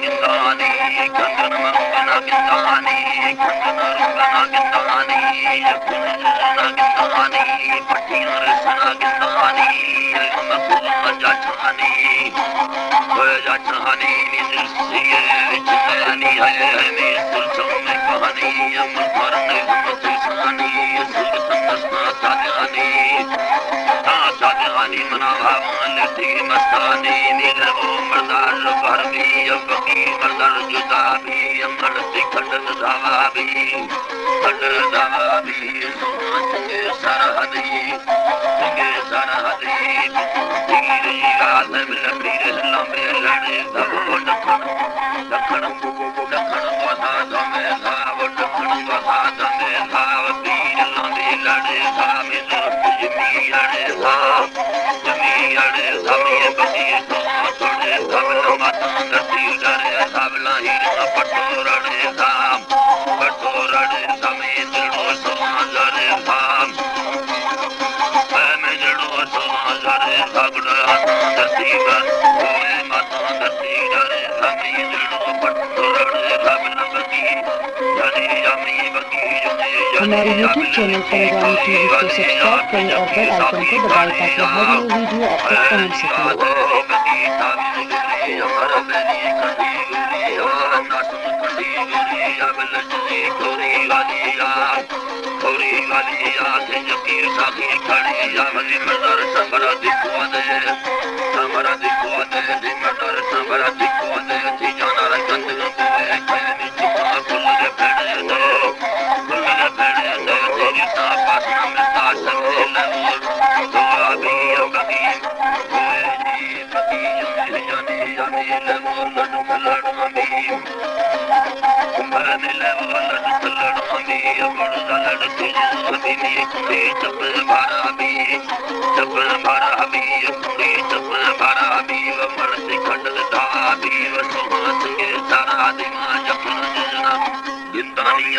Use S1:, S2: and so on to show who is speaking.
S1: गिंदानी कंगन मंगना गिंदानी कंगन रंगना गिंदानी कुंजना गिंदानी पट्टियां रसना गिंदानी मकुआ जाठानी जाठानी निरसिए चितानी है मेरे सुरतों में कहानी अमर करने हम तुसानी सुरतन साजानी साजानी मनावान लटी मस्तानी नीलवो मर्दार भरमी अबकी मर्दार जुदा भी अमर सिखंड दावा भी खंड दावा भी संगे सरहदी तीर याद में लकीर लंबे लड़े दबो दखन वसा दमे घाव दखन वसा दमे घाव तीर लंबे लड़े धामे जमी अड़े धामे बदी थोड़े धवल माता गति डरे धवला ही पटोरड़े धाम पटोरड़े धमे जड़ो समाजरे धाम मैं जड़ो समाजरे भगड़ा गति ओए माता गति डरे धमे जड़ो पटोरड़े धवल बदी धरे अमी बदी
S2: हमारे YouTube चैनल पंगवानी टीवी को सब्सक्राइब करें और बेल आइकन को दबाएं ताकि हर नई वीडियो आप तक पहुंच सके।
S1: गिंदानी